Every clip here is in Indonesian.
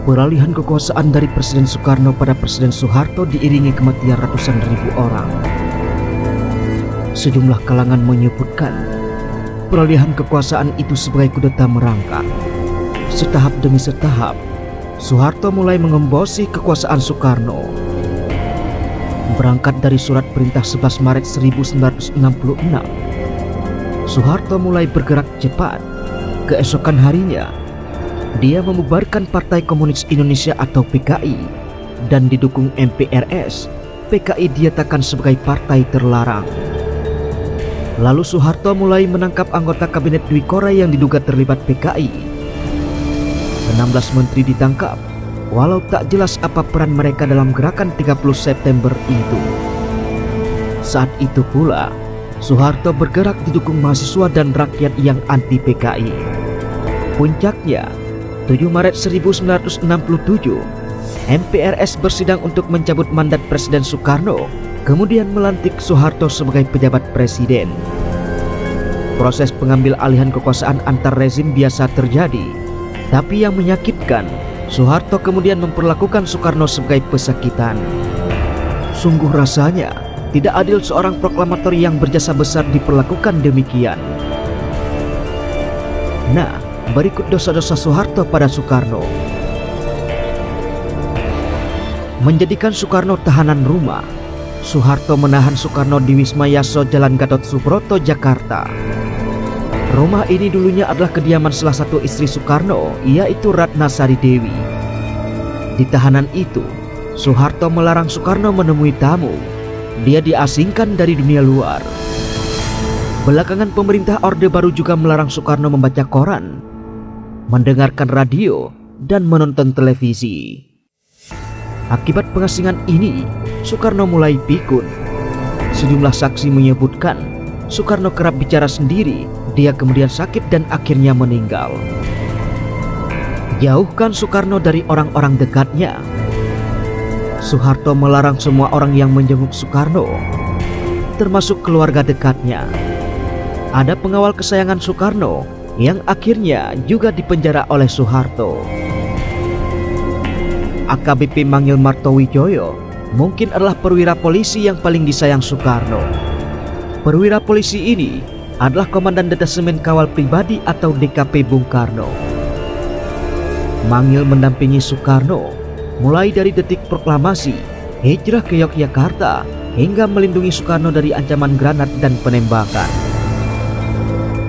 Peralihan kekuasaan dari Presiden Soekarno pada Presiden Soeharto diiringi kematian ratusan ribu orang. Sejumlah kalangan menyebutkan peralihan kekuasaan itu sebagai kudeta merangkak. Setahap demi setahap, Soeharto mulai mengembosi kekuasaan Soekarno. Berangkat dari surat perintah 11 Maret 1966, Soeharto mulai bergerak cepat. Keesokan harinya, dia membubarkan Partai Komunis Indonesia atau PKI dan didukung MPRS. PKI dinyatakan sebagai partai terlarang. Lalu Soeharto mulai menangkap anggota kabinet Dwi Korah yang diduga terlibat PKI. 16 menteri ditangkap, walau tak jelas apa peran mereka dalam gerakan 30 September itu. Saat itu pula, Soeharto bergerak didukung mahasiswa dan rakyat yang anti PKI. Puncaknya, 7 Maret 1967, MPRS bersidang untuk mencabut mandat Presiden Soekarno, kemudian melantik Soeharto sebagai pejabat presiden. Proses pengambil alihan kekuasaan antar rezim biasa terjadi, tapi yang menyakitkan, Soeharto kemudian memperlakukan Soekarno sebagai pesakitan. Sungguh rasanya tidak adil seorang proklamator yang berjasa besar diperlakukan demikian. Nah, berikut dosa-dosa Soeharto pada Soekarno. Menjadikan Soekarno tahanan rumah. Soeharto menahan Soekarno di Wisma Yaso Jalan Gatot Subroto, Jakarta. Rumah ini dulunya adalah kediaman salah satu istri Soekarno, yaitu Ratna Sari Dewi. Di tahanan itu, Soeharto melarang Soekarno menemui tamu. Dia diasingkan dari dunia luar. Belakangan pemerintah Orde Baru juga melarang Soekarno membaca koran, mendengarkan radio, dan menonton televisi. Akibat pengasingan ini, Soekarno mulai pikun. Sejumlah saksi menyebutkan Soekarno kerap bicara sendiri. Dia kemudian sakit dan akhirnya meninggal. Jauhkan Soekarno dari orang-orang dekatnya. Soeharto melarang semua orang yang menjenguk Soekarno, termasuk keluarga dekatnya. Ada pengawal kesayangan Soekarno yang akhirnya juga dipenjara oleh Soeharto. AKBP Mangil Martowijoyo mungkin adalah perwira polisi yang paling disayang Soekarno. Perwira polisi ini adalah Komandan Detasemen Kawal Pribadi atau DKP Bung Karno. Mangil mendampingi Soekarno mulai dari detik proklamasi, hijrah ke Yogyakarta, hingga melindungi Soekarno dari ancaman granat dan penembakan.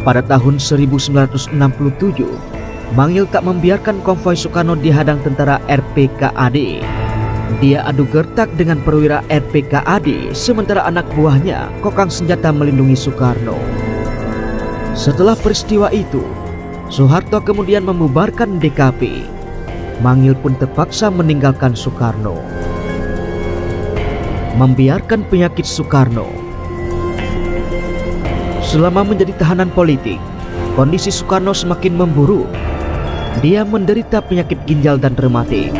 Pada tahun 1967, Mangil tak membiarkan konvoi Soekarno dihadang tentara RPKAD. Dia adu gertak dengan perwira RPKAD, sementara anak buahnya kokang senjata melindungi Soekarno. Setelah peristiwa itu, Soeharto kemudian membubarkan DKP. Mangil pun terpaksa meninggalkan Soekarno. Membiarkan penyakit Soekarno. Selama menjadi tahanan politik, kondisi Soekarno semakin memburuk. Dia menderita penyakit ginjal dan rematik.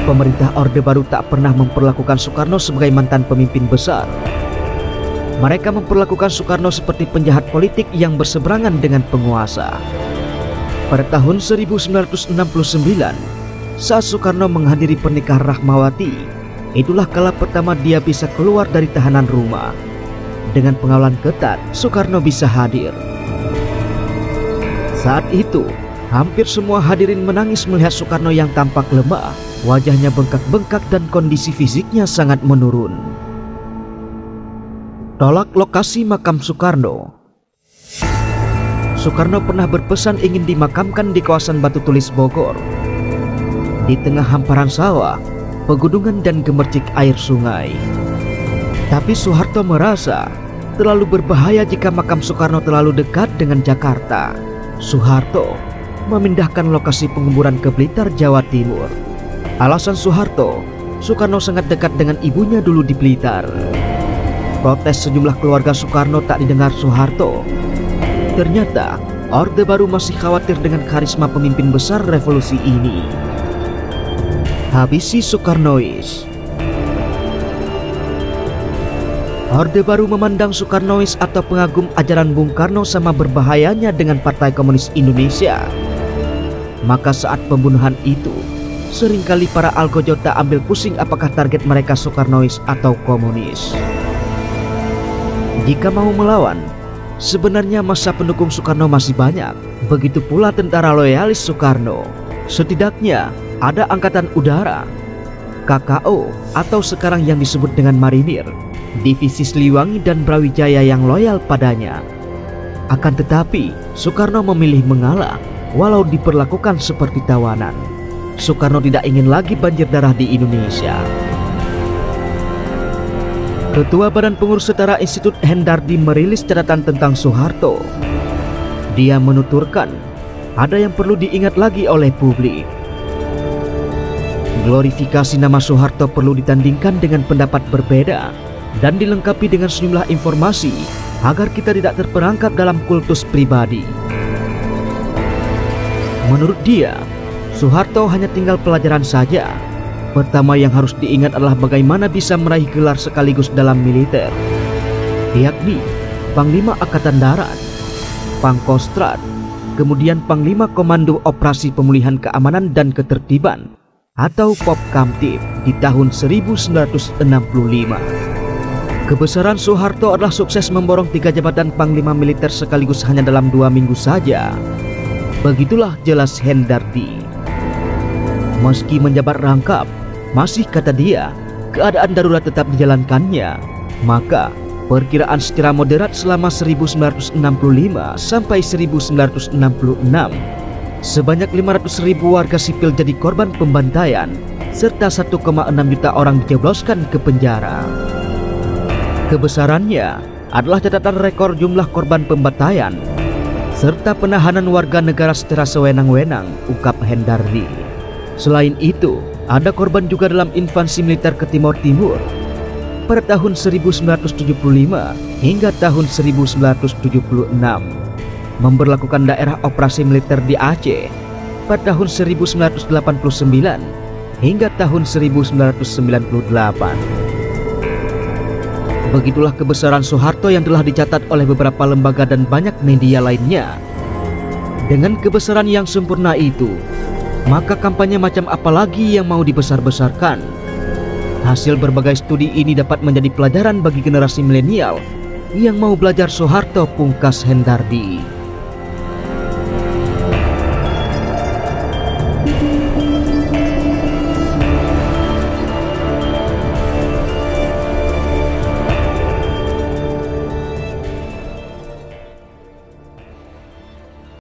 Pemerintah Orde Baru tak pernah memperlakukan Soekarno sebagai mantan pemimpin besar. Mereka memperlakukan Soekarno seperti penjahat politik yang berseberangan dengan penguasa. Pada tahun 1969, saat Soekarno menghadiri pernikahan Rahmawati, itulah kala pertama dia bisa keluar dari tahanan rumah. Dengan pengawalan ketat, Soekarno bisa hadir. Saat itu, hampir semua hadirin menangis melihat Soekarno yang tampak lemah, wajahnya bengkak-bengkak dan kondisi fisiknya sangat menurun. Tolak lokasi makam Soekarno. Soekarno pernah berpesan ingin dimakamkan di kawasan Batu Tulis, Bogor. Di tengah hamparan sawah, pegunungan dan gemercik air sungai. Tapi Soeharto merasa terlalu berbahaya jika makam Soekarno terlalu dekat dengan Jakarta. Soeharto memindahkan lokasi penguburan ke Blitar, Jawa Timur. Alasan Soeharto, Soekarno sangat dekat dengan ibunya dulu di Blitar. Protes sejumlah keluarga Soekarno tak didengar Soeharto. Ternyata Orde Baru masih khawatir dengan karisma pemimpin besar revolusi ini. Habisi Soekarnois. Orde Baru memandang Soekarnois atau pengagum ajaran Bung Karno sama berbahayanya dengan Partai Komunis Indonesia. Maka saat pembunuhan itu, seringkali para algojo tak ambil pusing apakah target mereka Soekarnois atau komunis. Jika mau melawan, sebenarnya massa pendukung Soekarno masih banyak, begitu pula tentara loyalis Soekarno. Setidaknya ada Angkatan Udara, KKO atau sekarang yang disebut dengan Marinir, Divisi Siliwangi dan Brawijaya yang loyal padanya. Akan tetapi, Soekarno memilih mengalah walau diperlakukan seperti tawanan. Soekarno tidak ingin lagi banjir darah di Indonesia. Ketua Badan Pengurus Setara Institut Hendardi merilis catatan tentang Soeharto. Dia menuturkan, ada yang perlu diingat lagi oleh publik. Glorifikasi nama Soeharto perlu ditandingkan dengan pendapat berbeda dan dilengkapi dengan sejumlah informasi agar kita tidak terperangkap dalam kultus pribadi. Menurut dia, Soeharto hanya tinggal pelajaran saja. Pertama yang harus diingat adalah bagaimana bisa meraih gelar sekaligus dalam militer, yakni Panglima Angkatan Darat, Pangkostrat, kemudian Panglima Komando Operasi Pemulihan Keamanan dan Ketertiban atau Popkamtib di tahun 1965. Kebesaran Soeharto adalah sukses memborong 3 jabatan Panglima Militer sekaligus hanya dalam 2 minggu saja. Begitulah jelas Hendardi. Meski menjabat rangkap, masih kata dia, keadaan darurat tetap dijalankannya. Maka, perkiraan secara moderat selama 1965 sampai 1966, sebanyak 500.000 warga sipil jadi korban pembantaian, serta 1,6 juta orang dijebloskan ke penjara. Kebesarannya adalah catatan rekor jumlah korban pembantaian, serta penahanan warga negara secara sewenang-wenang, ungkap Hendardi. Selain itu, ada korban juga dalam invasi militer ke Timur Timur pada tahun 1975 hingga tahun 1976, memberlakukan daerah operasi militer di Aceh pada tahun 1989 hingga tahun 1998. Begitulah kebesaran Soeharto yang telah dicatat oleh beberapa lembaga dan banyak media lainnya. Dengan kebesaran yang sempurna itu, maka kampanye macam apa lagi yang mau dibesar-besarkan? Hasil berbagai studi ini dapat menjadi pelajaran bagi generasi milenial yang mau belajar Soeharto, pungkas Hendardi.